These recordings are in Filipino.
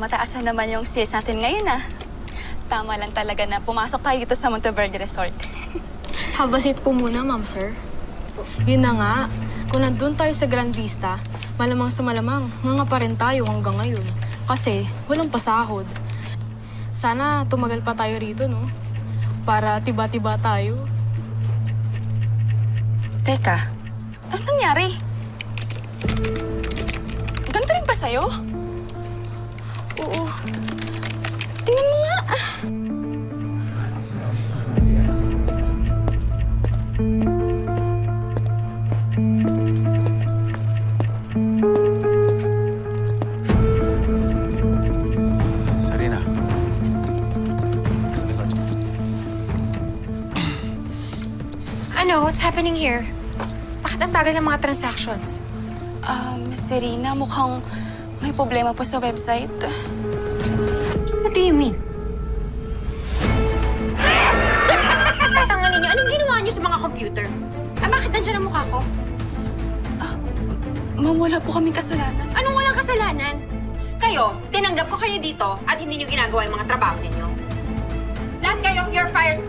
mataas na naman yung sales natin ngayon ah. Tama lang talaga na pumasok tayo dito sa Monteverde Resort. Have a seat po muna, ma'am, sir. Yun na nga, kung nandun tayo sa Grand Vista, malamang sa malamang, nga pa rin tayo hanggang ngayon. Kasi walang pasahod. Sana tumagal pa tayo rito, no? Para tiba-tiba tayo. Teka, ano nangyari? Ganito rin ba sa'yo? Oo. Tingnan mo nga. Sarina. Ano? What's happening here? Bakit ang tagal ng mga transactions? Miss Serena, mukhang may problema po sa website. What do you mean? Tatangan ninyo, anong ginawa niyo sa mga computer? Bakit nandiyan ang mukha ko? Ma'am, wala po kaming kasalanan. Anong walang kasalanan? Kayo, tinanggap ko kayo dito at hindi niyo ginagawa yung mga trabaho ninyo. Lahat kayo, you're fired.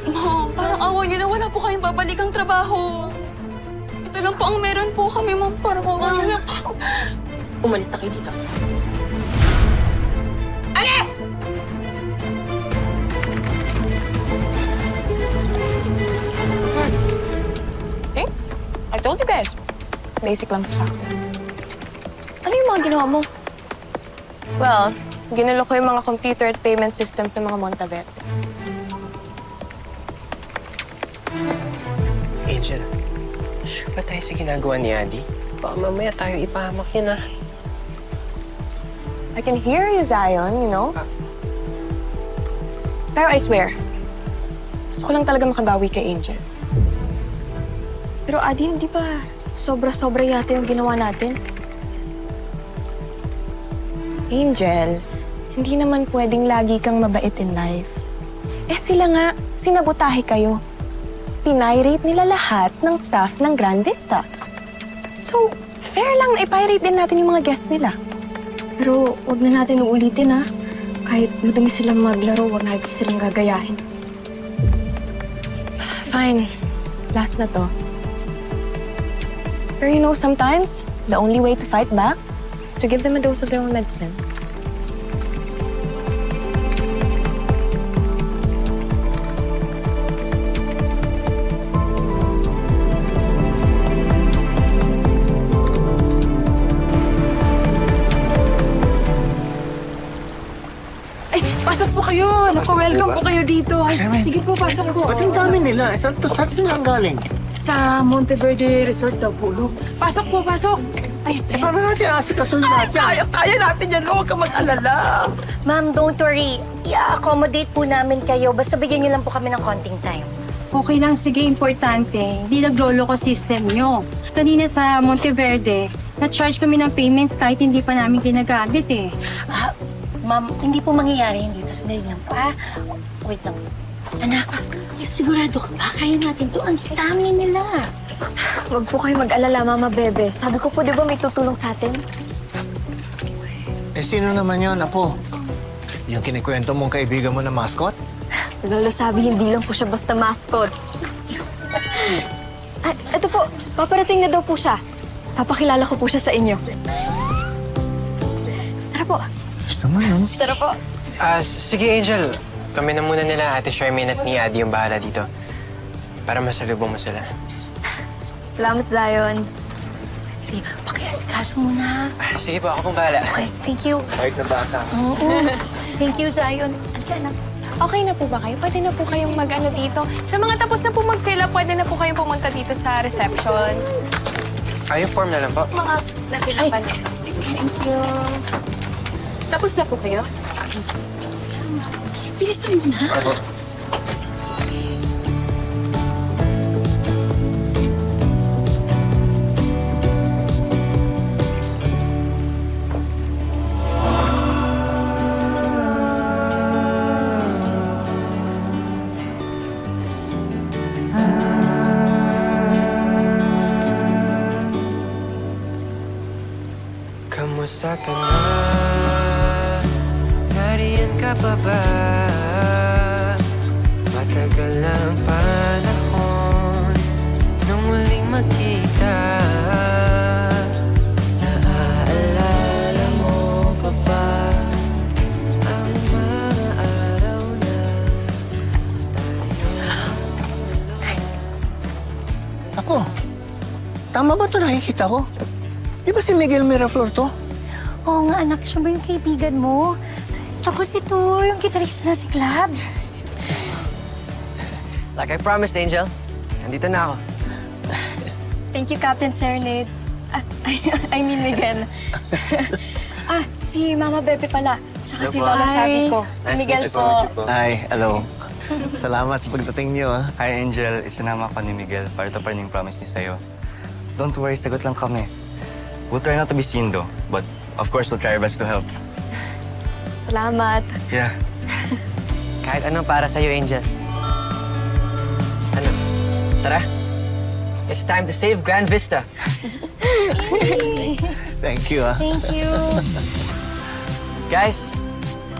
Ma'am, parang awa niyo na wala po kayong babalikang trabaho. Ito lang po ang meron po kami, ma'am. Parang awa niyo na po. Umalis na kayo dito. Alis! Eh? I told you guys. Basic lang to sa akin. Ano yung mga ginawa mo? Well, ginalo ko yung mga computer at payment system sa mga Monteverde. Angel, sure ba tayo sa ginagawa ni Adi? Baka mamaya tayo ipahamak yun, ah. I can hear you, Zion, you know? Pero I swear, gusto ko lang talaga makabawi kay Angel. Pero Adi, hindi ba sobra-sobra yata yung ginawa natin? Angel, hindi naman pwedeng lagi kang mabait in life. Eh sila nga, sinabotahe kayo. Pinirate nila lahat ng staff ng Grand Vista. So, fair lang na ipirate din natin yung mga guests nila. Pero wag na natin uulitin, ha? Kahit madumi silang maglaro, wag natin silang gagayahin. Fine. Last na to. Pero you know, sometimes, the only way to fight back is to give them a dose of their own medicine. Ay, pasok po kayo. Naku-welcome po kayo dito. Ay, sige po, pasok po. Ba't ang dami nila? Saan sila ang galing? Sa Monteverde Resort daw po, no? Pasok po, pasok. Ay, Paano natin asikasuhin lahat yan? kaya natin yan. Huwag ka mag-alala. Ma'am, don't worry. I-accommodate po namin kayo. Basta bigyan niyo lang po kami ng konting time. Okay lang, sige, importante. Hindi naglolo ko system nyo. Kanina sa Monteverde, na-charge kami ng payments kahit hindi pa namin ginagamit eh. Ma'am, hindi po mangyayari yun dito. Sandali lang po, Wait lang. Anak, sigurado ka ba? Kaya natin to. Ang dami nila. Wag po kayo mag-alala, Mama Bebe. Sabi ko po, di ba may tutulong sa atin? Eh, sino naman yun, Apo? Yung kinikwento mong kaibigan mo na mascot? Lolo sabi, hindi lang po siya basta mascot. Ito po, paparating na daw po siya. Papakilala ko po siya sa inyo. Tara po. Gusto naman, no? Tara po. Sige, Angel. Kami na muna nila, Ate Charmaine at ni Adi yung bahala dito. Para masalubong mo sila. Salamat, Zion. Sige, pakiasikaso muna. Sige po, ako pong bahala. Okay, thank you. Kahit na bata. Oo. Thank you, Zion. Halika na. Okay na po ba kayo? Pwede na po kayong mag-ano dito. Sa mga tapos na po mag-fill up, pwede na po kayong pumunta dito sa reception. Yung form na lang po. Mga nakilapan. Thank you. Tapos na po kayo? Bilisan mo na. Kamusta ka na? pa ba? Matagal ang panahon nung muling magkita. Naaalala mo pa ba ang mga araw na Apo, tama ba ito nakikita ko? Di ba si Miguel Miraflor to? Oo nga, anak. Siya ba yung kaibigan mo? Tapos ito, yung gitarista na si Club. Like I promised, Angel. Nandito na ako. Thank you, Captain Serenade. I mean Miguel. Si Mama Bebe pala. Tsaka si Lola Sabi ko. Si Miguel po. Ay, hello. Salamat sa pagdating niyo, ha? Hi, Angel. Isinama ka ni Miguel para taparin yung promise niya sa'yo. Don't worry, sagot lang kami. We'll try not to be seen, though. But, of course, we'll try our best to help. Salamat. Yeah. Kahit anong para sa'yo, Angel. Ano? Tara. It's time to save Grand Vista. Thank you, ha? Thank you. Guys,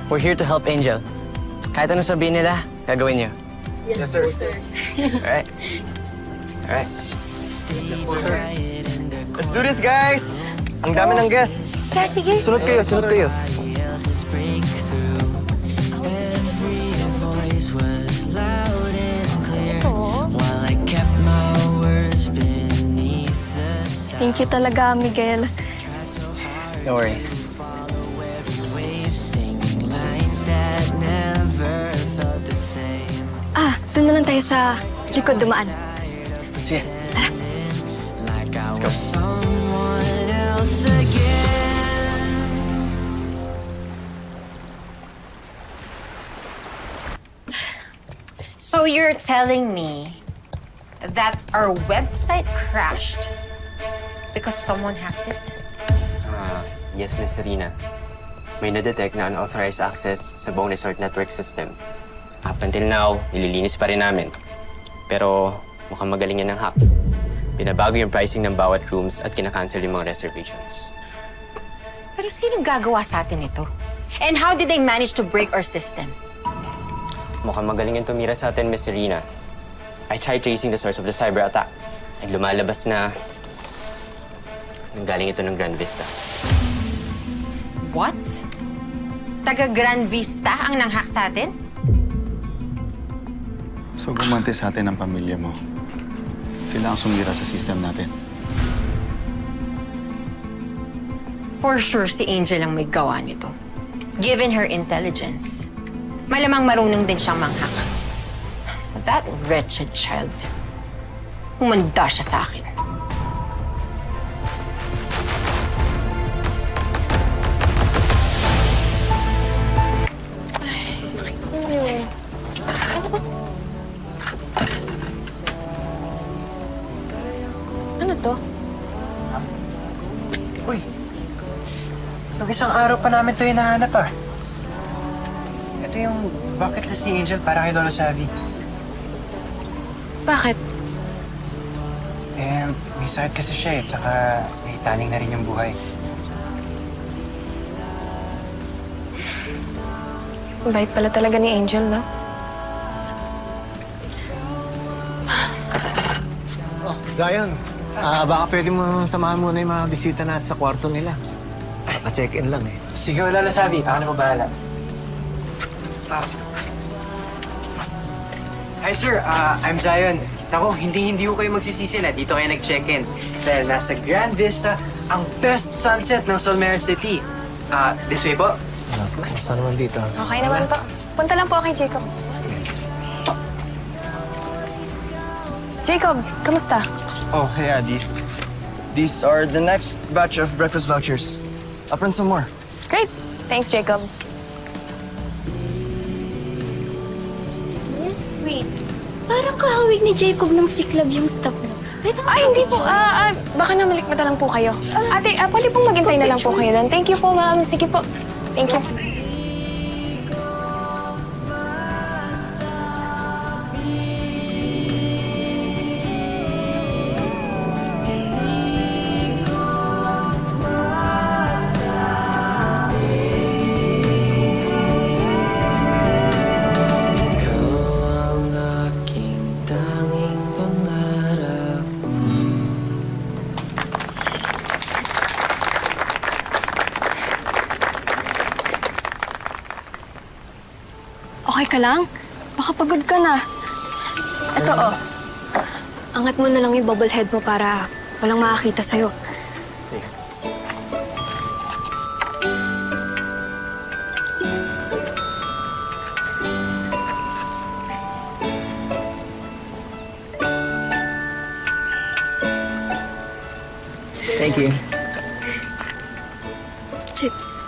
we're here to help Angel. Kahit anong sabihin nila, gagawin niyo. Yes, sir. Alright. Alright. Let's do this, guys! Ang dami ng guests. Kaya sige. Sunod kayo, sunod kayo. Thank you talaga, Miguel. No worries. Doon na lang tayo sa likod dumaan. Sige. Let's go. So you're telling me that our website crashed because someone hacked it? Yes, Miss Serena. May na-detect na unauthorized access sa Bone Resort Network System. Up until now, nililinis pa rin namin. Pero mukhang magaling yan ng hack. Binabago yung pricing ng bawat rooms at kinakancel yung mga reservations. Pero sino gagawa sa atin ito? And how did they manage to break our system? Mukhang magaling yung tumira sa atin, Miss Serena. I tried tracing the source of the cyber attack. At lumalabas na galing ito ng Grand Vista. What? Taga Grand Vista ang nanghack sa atin? So, gumante sa atin ang pamilya mo. Sila ang sumira sa system natin. For sure, si Angel ang may gawa nito. Given her intelligence, malamang marunong din siyang manghak. That wretched child. Humanda siya sa akin. Ano to? Uy! Nung isang araw pa namin ito hinahanap ah. Ito yung bucket list ni Angel para kay Lolo Savi. Bakit? Eh, may sakit kasi siya at saka may taning na rin yung buhay. Bait pala talaga ni Angel, no? Oh, Zion. Baka pwede mo samahan muna yung mga bisita natin sa kwarto nila. Naka-check-in lang eh. Sige, Lolo Savi. Ako na bahala. Hi, sir. I'm Zion. Naku, hindi ko kayo magsisisi na dito kayo nag-check-in. Dahil nasa Grand Vista, ang best sunset ng Solmera City. This way po. Saan naman dito? Okay naman po. Punta lang po kay Jacob. Jacob, kamusta? Oh, hey, Adi. These are the next batch of breakfast vouchers. I'll print some more. Great. Thanks, Jacob. Yes, wait. Parang kahawig ni Jacob ng siklab yung stop mo. Ay, hindi po. Baka namalikmata lang po kayo. Ate, pwede pong maghintay na lang po kayo doon. Thank you po, ma'am. Sige po. Thank you. ka lang. Baka pagod ka na. Ito, oh. Angat mo na lang yung bubble head mo para walang makakita sa'yo. Thank you. Chips.